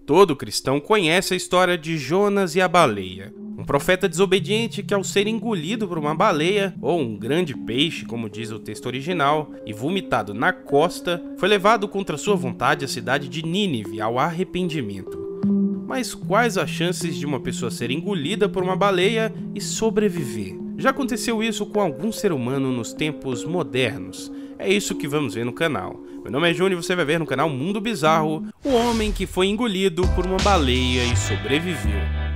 Todo cristão conhece a história de Jonas e a baleia. Um profeta desobediente que, ao ser engolido por uma baleia, ou um grande peixe, como diz o texto original, e vomitado na costa, foi levado contra sua vontade à cidade de Nínive ao arrependimento. Mas quais as chances de uma pessoa ser engolida por uma baleia e sobreviver? Já aconteceu isso com algum ser humano nos tempos modernos? É isso que vamos ver no canal. Meu nome é Júnior e você vai ver no canal Mundo Bizarro o homem que foi engolido por uma baleia e sobreviveu.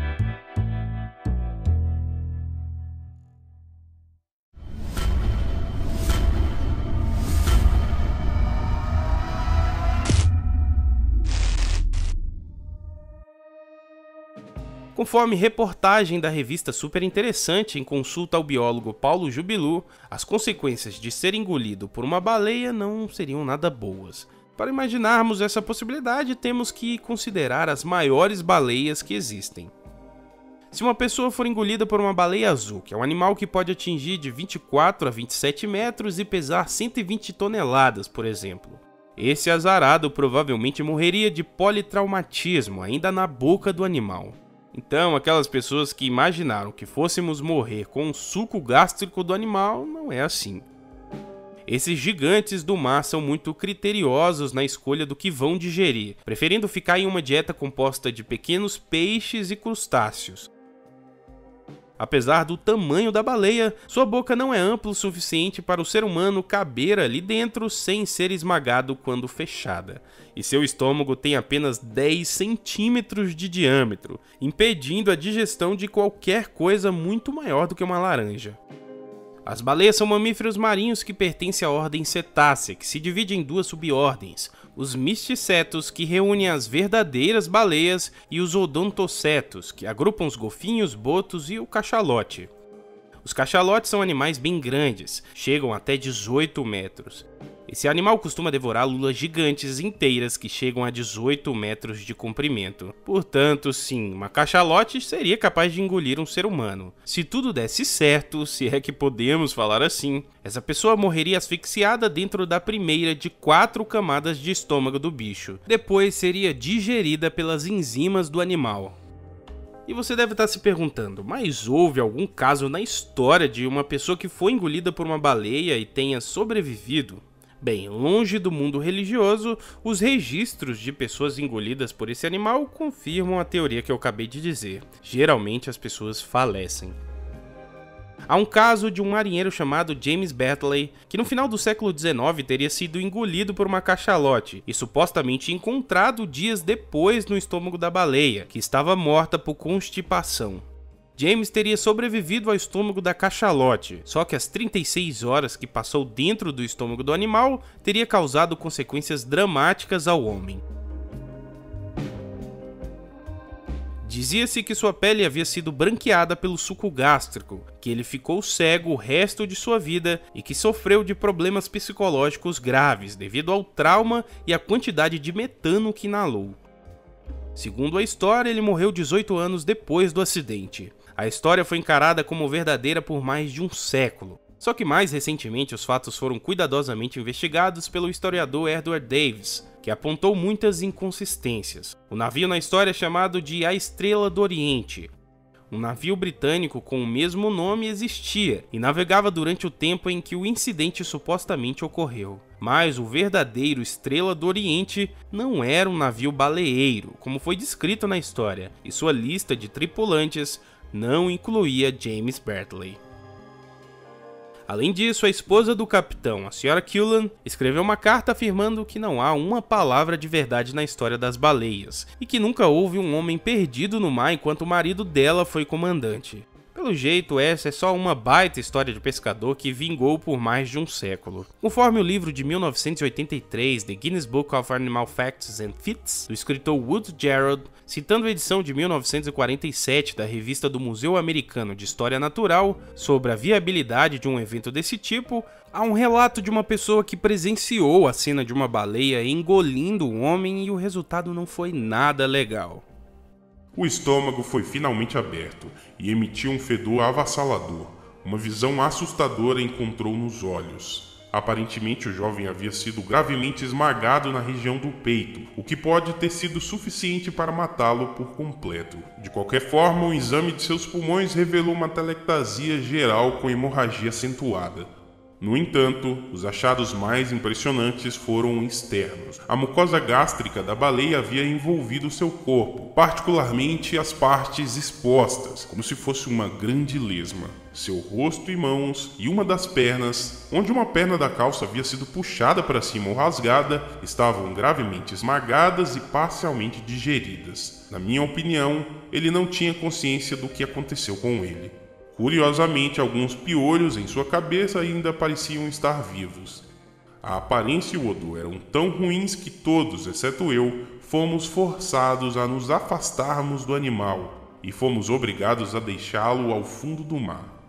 Conforme reportagem da revista Super Interessante em consulta ao biólogo Paulo Jubilu, as consequências de ser engolido por uma baleia não seriam nada boas. Para imaginarmos essa possibilidade, temos que considerar as maiores baleias que existem. Se uma pessoa for engolida por uma baleia azul, que é um animal que pode atingir de 24 a 27 metros e pesar 120 toneladas, por exemplo, esse azarado provavelmente morreria de politraumatismo ainda na boca do animal. Então, aquelas pessoas que imaginaram que fôssemos morrer com o suco gástrico do animal, não é assim. Esses gigantes do mar são muito criteriosos na escolha do que vão digerir, preferindo ficar em uma dieta composta de pequenos peixes e crustáceos. Apesar do tamanho da baleia, sua boca não é ampla o suficiente para o ser humano caber ali dentro sem ser esmagado quando fechada. E seu estômago tem apenas 10 centímetros de diâmetro, impedindo a digestão de qualquer coisa muito maior do que uma laranja. As baleias são mamíferos marinhos que pertencem à ordem Cetácea, que se divide em duas subordens, os misticetos, que reúnem as verdadeiras baleias, e os odontocetos, que agrupam os golfinhos, botos e o cachalote. Os cachalotes são animais bem grandes, chegam até 18 metros. Esse animal costuma devorar lulas gigantes inteiras que chegam a 18 metros de comprimento. Portanto, sim, uma cachalote seria capaz de engolir um ser humano. Se tudo desse certo, se é que podemos falar assim, essa pessoa morreria asfixiada dentro da primeira de 4 camadas de estômago do bicho. Depois seria digerida pelas enzimas do animal. E você deve estar se perguntando, mas houve algum caso na história de uma pessoa que foi engolida por uma baleia e tenha sobrevivido? Bem, longe do mundo religioso, os registros de pessoas engolidas por esse animal confirmam a teoria que eu acabei de dizer. Geralmente as pessoas falecem. Há um caso de um marinheiro chamado James Battley, que no final do século XIX teria sido engolido por uma cachalote e supostamente encontrado dias depois no estômago da baleia, que estava morta por constipação. James teria sobrevivido ao estômago da cachalote, só que as 36 horas que passou dentro do estômago do animal teria causado consequências dramáticas ao homem. Dizia-se que sua pele havia sido branqueada pelo suco gástrico, que ele ficou cego o resto de sua vida e que sofreu de problemas psicológicos graves devido ao trauma e à quantidade de metano que inalou. Segundo a história, ele morreu 18 anos depois do acidente. A história foi encarada como verdadeira por mais de um século. Só que mais recentemente os fatos foram cuidadosamente investigados pelo historiador Edward Davis, que apontou muitas inconsistências. O navio na história é chamado de A Estrela do Oriente. Um navio britânico com o mesmo nome existia e navegava durante o tempo em que o incidente supostamente ocorreu. Mas o verdadeiro Estrela do Oriente não era um navio baleeiro, como foi descrito na história, e sua lista de tripulantes não incluía James Battley. Além disso, a esposa do capitão, a Sra. Cullen, escreveu uma carta afirmando que não há uma palavra de verdade na história das baleias, e que nunca houve um homem perdido no mar enquanto o marido dela foi comandante. Pelo jeito, essa é só uma baita história de pescador que vingou por mais de um século. Conforme o livro de 1983, The Guinness Book of Animal Facts and Feats, do escritor Wood Jarrod, citando a edição de 1947 da revista do Museu Americano de História Natural sobre a viabilidade de um evento desse tipo, há um relato de uma pessoa que presenciou a cena de uma baleia engolindo um homem e o resultado não foi nada legal. O estômago foi finalmente aberto e emitiu um fedor avassalador. Uma visão assustadora encontrou nos olhos. Aparentemente, o jovem havia sido gravemente esmagado na região do peito, o que pode ter sido suficiente para matá-lo por completo. De qualquer forma, o exame de seus pulmões revelou uma atelectasia geral com hemorragia acentuada. No entanto, os achados mais impressionantes foram externos. A mucosa gástrica da baleia havia envolvido seu corpo, particularmente as partes expostas, como se fosse uma grande lesma. Seu rosto e mãos, e uma das pernas, onde uma perna da calça havia sido puxada para cima ou rasgada, estavam gravemente esmagadas e parcialmente digeridas. Na minha opinião, ele não tinha consciência do que aconteceu com ele. Curiosamente, alguns piolhos em sua cabeça ainda pareciam estar vivos. A aparência e o odor eram tão ruins que todos, exceto eu, fomos forçados a nos afastarmos do animal e fomos obrigados a deixá-lo ao fundo do mar.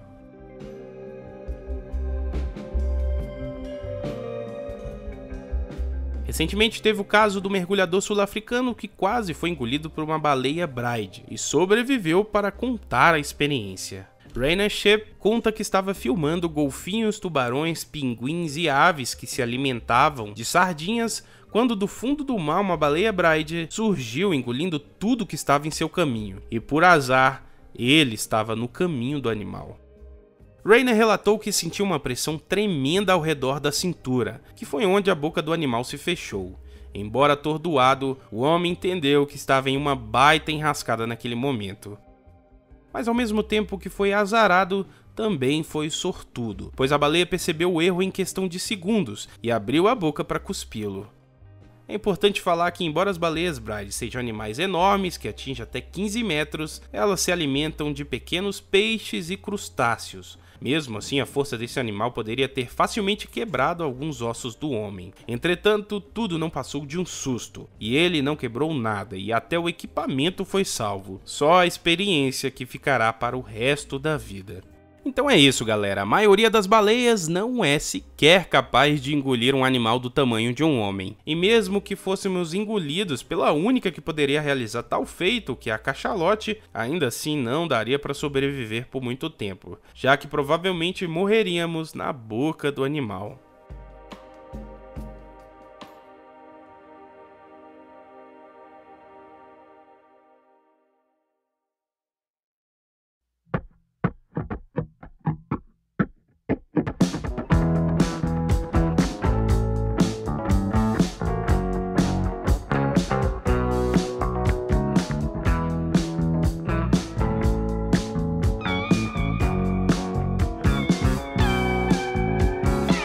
Recentemente teve o caso do mergulhador sul-africano que quase foi engolido por uma baleia Braide e sobreviveu para contar a experiência. Rainer Shep conta que estava filmando golfinhos, tubarões, pinguins e aves que se alimentavam de sardinhas quando do fundo do mar uma baleia Braide surgiu engolindo tudo que estava em seu caminho, e por azar, ele estava no caminho do animal. Rainer relatou que sentiu uma pressão tremenda ao redor da cintura, que foi onde a boca do animal se fechou. Embora atordoado, o homem entendeu que estava em uma baita enrascada naquele momento. Mas ao mesmo tempo que foi azarado, também foi sortudo, pois a baleia percebeu o erro em questão de segundos e abriu a boca para cuspi-lo. É importante falar que, embora as baleias Braide sejam animais enormes, que atingem até 15 metros, elas se alimentam de pequenos peixes e crustáceos. Mesmo assim, a força desse animal poderia ter facilmente quebrado alguns ossos do homem. Entretanto, tudo não passou de um susto, e ele não quebrou nada, e até o equipamento foi salvo. Só a experiência que ficará para o resto da vida. Então é isso, galera. A maioria das baleias não é sequer capaz de engolir um animal do tamanho de um homem. E mesmo que fôssemos engolidos pela única que poderia realizar tal feito, que é a cachalote, ainda assim não daria para sobreviver por muito tempo, já que provavelmente morreríamos na boca do animal.